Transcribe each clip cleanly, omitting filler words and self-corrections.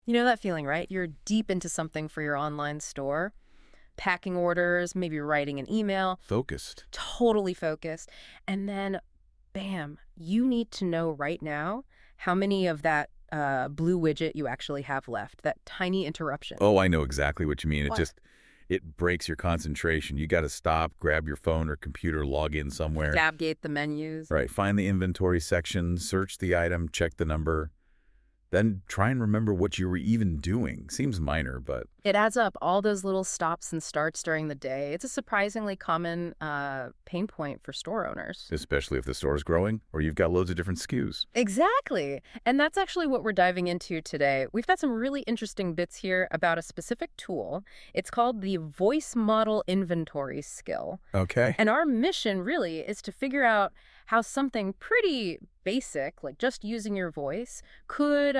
You know that feeling, right? You're deep into something for your online store, packing orders, maybe writing an email, Focused. totally focused. And then, bam, you need to know right now how many of that blue widget you actually have left, that tiny interruption. Oh, I know exactly what you mean. What? It breaks your concentration. You got to stop, grab your phone or computer, log in somewhere. Navigate the menus. Right. Find the inventory section, search the item, check the number. Then try and remember what you were even doing. Seems minor, but It adds up, all those little stops and starts during the day. It's a surprisingly common pain point for store owners. especially if the store is growing or you've got loads of different SKUs. Exactly. And that's actually what we're diving into today. We've got some really interesting bits here about a specific tool. It's called the voice model inventory skill. Okay. And our mission really is to figure out how something pretty basic, like just using your voice, could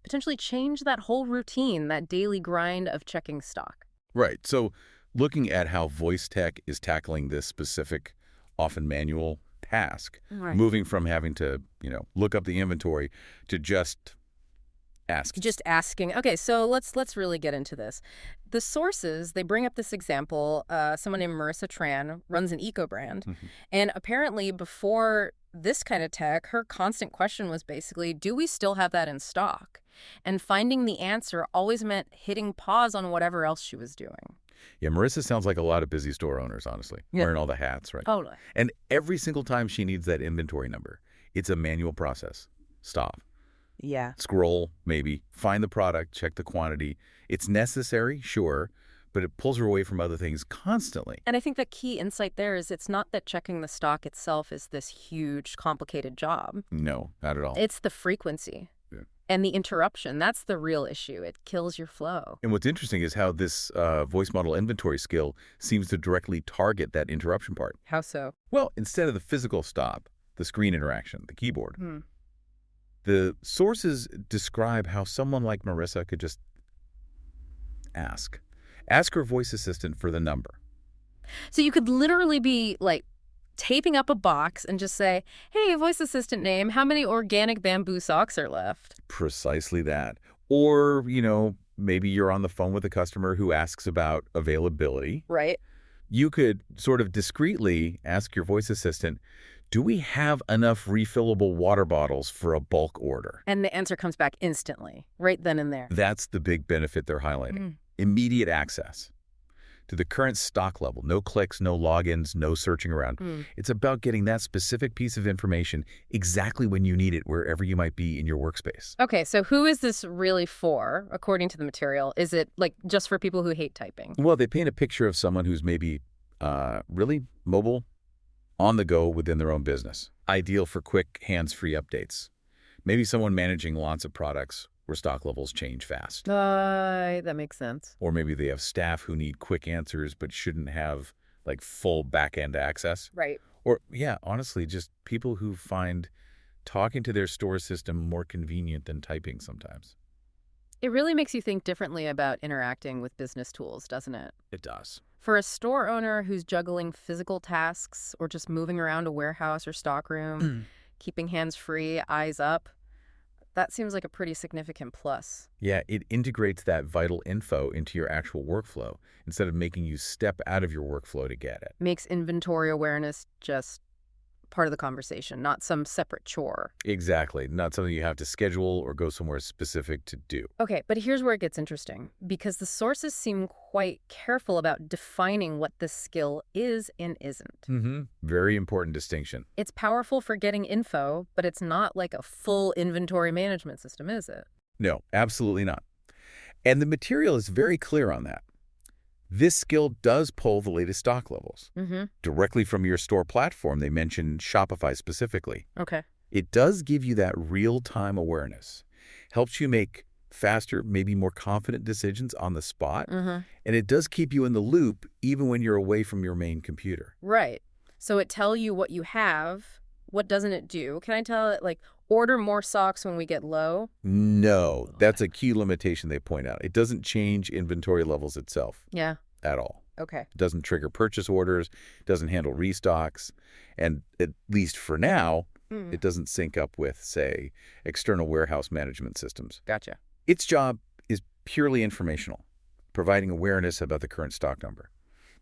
potentially change that whole routine, that daily grind of checking stock. Right. So looking at how voice tech is tackling this specific, often manual task, Right. moving from having to, look up the inventory to just ask. Just asking. Okay, so let's really get into this. The sources, they bring up this example. Someone named Marissa Tran runs an eco brand. Mhm. And apparently before this kind of tech, her constant question was basically, do we still have that in stock? And finding the answer always meant hitting pause on whatever else she was doing. Yeah, Marissa sounds like a lot of busy store owners, honestly, Yeah. wearing all the hats, right? Totally. And every single time she needs that inventory number, it's a manual process. Stop. Yeah. Scroll, maybe, find the product, check the quantity. It's necessary, sure, but it pulls her away from other things constantly. And I think the key insight there is it's not that checking the stock itself is this huge, complicated job. No, not at all. It's the frequency. Yeah. And the interruption. That's the real issue. It kills your flow. And what's interesting is how this voice model inventory skill seems to directly target that interruption part. How so? Well, instead of the physical stop, the screen interaction, the keyboard, Hmm. the sources describe how someone like Marissa could just ask. Ask her voice assistant for the number. So you could literally be like taping up a box and just say, hey, voice assistant name, how many organic bamboo socks are left? Precisely that. Or, maybe you're on the phone with a customer who asks about availability. Right. You could sort of discreetly ask your voice assistant, do we have enough refillable water bottles for a bulk order? And the answer comes back instantly, right then and there. That's the big benefit they're highlighting. Immediate access to the current stock level. No clicks, no logins, no searching around. It's about getting that specific piece of information exactly when you need it, wherever you might be in your workspace. Okay, so who is this really for, according to the material? Is it like just for people who hate typing? Well, they paint a picture of someone who's maybe really mobile, on the go within their own business. Ideal for quick, hands-free updates. Maybe someone managing lots of products where stock levels change fast. That makes sense. Or maybe they have staff who need quick answers but shouldn't have like full back-end access. Right. Or, yeah, honestly, just people who find talking to their store system more convenient than typing sometimes. It really makes you think differently about interacting with business tools, doesn't it? It does. For a store owner who's juggling physical tasks or just moving around a warehouse or stockroom, keeping hands free, eyes up, that seems like a pretty significant plus. Yeah, it integrates that vital info into your actual workflow instead of making you step out of your workflow to get it. Makes inventory awareness just part of the conversation, not some separate chore. Exactly. Not something you have to schedule or go somewhere specific to do. Okay, but here's where it gets interesting, because the sources seem quite careful about defining what this skill is and isn't. Very important distinction. It's powerful for getting info, but it's not like a full inventory management system, is it? No, absolutely not. And the material is very clear on that. This skill does pull the latest stock levels directly from your store platform. They mentioned Shopify specifically. Okay. It does give you that real-time awareness, helps you make faster, maybe more confident decisions on the spot, and it does keep you in the loop even when you're away from your main computer. Right. So it tell you what you have. What doesn't it do? Can I tell it, like, order more socks when we get low? No, that's a key limitation they point out. It doesn't change inventory levels itself. Yeah. At all. Okay. It doesn't trigger purchase orders, doesn't handle restocks, and at least for now, it doesn't sync up with, say, external warehouse management systems. Gotcha. Its job purely informational, providing awareness about the current stock number.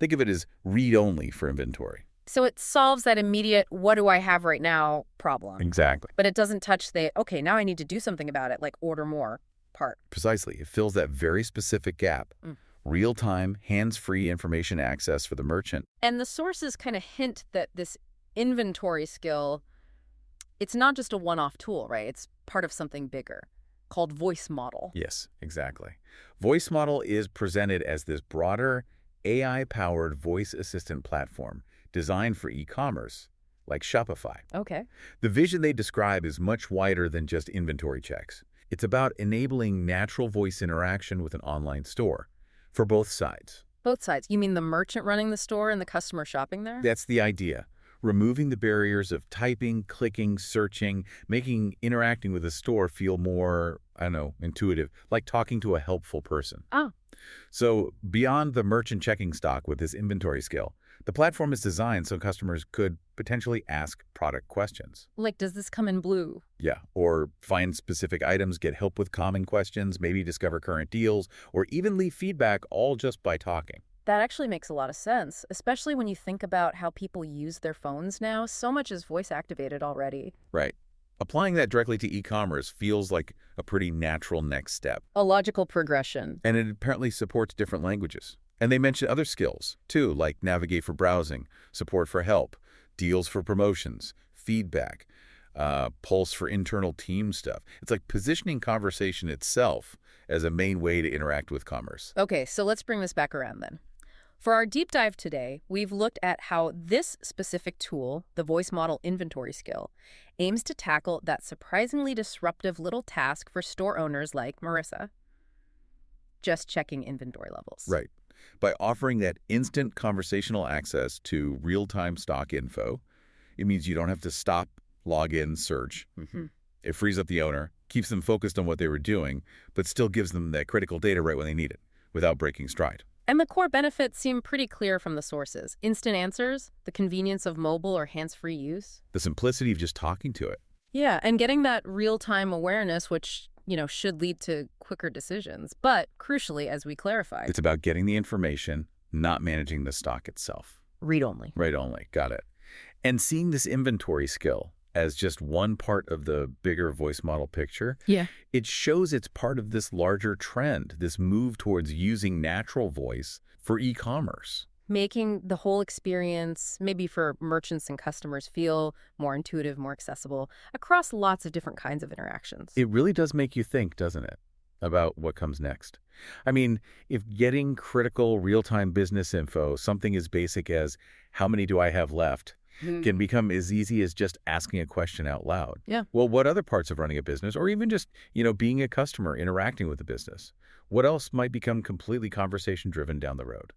Think of it as read-only for inventory. So it solves that immediate, what do I have right now problem. Exactly. But it doesn't touch the, okay, now I need to do something about it, like order more part. Precisely. It fills that very specific gap. Mm. Real-time, hands-free information access for the merchant. And the sources kind of hint that this inventory skill, it's not just a one-off tool, right? It's part of something bigger called voice model. Yes, exactly. Voice Model is presented as this broader, AI-powered voice assistant platform designed for e-commerce, like Shopify. Okay. The vision they describe is much wider than just inventory checks. It's about enabling natural voice interaction with an online store for both sides. Both sides. You mean the merchant running the store and the customer shopping there? That's the idea. Removing the barriers of typing, clicking, searching, making interacting with a store feel more, I don't know, intuitive, like talking to a helpful person. Oh. So beyond the merchant checking stock with this inventory skill, the platform is designed so customers could potentially ask product questions. Like, does this come in blue? Yeah, or find specific items, get help with common questions, maybe discover current deals, or even leave feedback all just by talking. That actually makes a lot of sense, especially when you think about how people use their phones now. So much is voice activated already. Right. Applying that directly to e-commerce feels like a pretty natural next step. A logical progression. And it apparently supports different languages. And they mention other skills, too, like navigate for browsing, support for help, deals for promotions, feedback, pulse for internal team stuff. It's like positioning conversation itself as a main way to interact with commerce. Okay, so let's bring this back around then. For our deep dive today, we've looked at how this specific tool, the voice model inventory skill, aims to tackle that surprisingly disruptive little task for store owners like Marissa, just checking inventory levels. Right. By offering that instant conversational access to real-time stock info, it means you don't have to stop, log in, search. Mm-hmm. It frees up the owner, keeps them focused on what they were doing, but still gives them that critical data right when they need it, without breaking stride. And the core benefits seem pretty clear from the sources. Instant answers, the convenience of mobile or hands-free use. The simplicity of just talking to it. Yeah, and getting that real-time awareness, which, should lead to quicker decisions. But crucially, as we clarified, It's about getting the information, not managing the stock itself. read only. Right only. Got it. And seeing this inventory skill as just one part of the bigger voice model picture, Yeah. it shows it's part of this larger trend, this move towards using natural voice for e-commerce. Making the whole experience, maybe for merchants and customers, feel more intuitive, more accessible across lots of different kinds of interactions. It really does make you think, doesn't it, about what comes next? I mean, if getting critical real-time business info, something as basic as how many do I have left, can become as easy as just asking a question out loud. Yeah. Well, what other parts of running a business, or even just, being a customer, interacting with the business, what else might become completely conversation-driven down the road?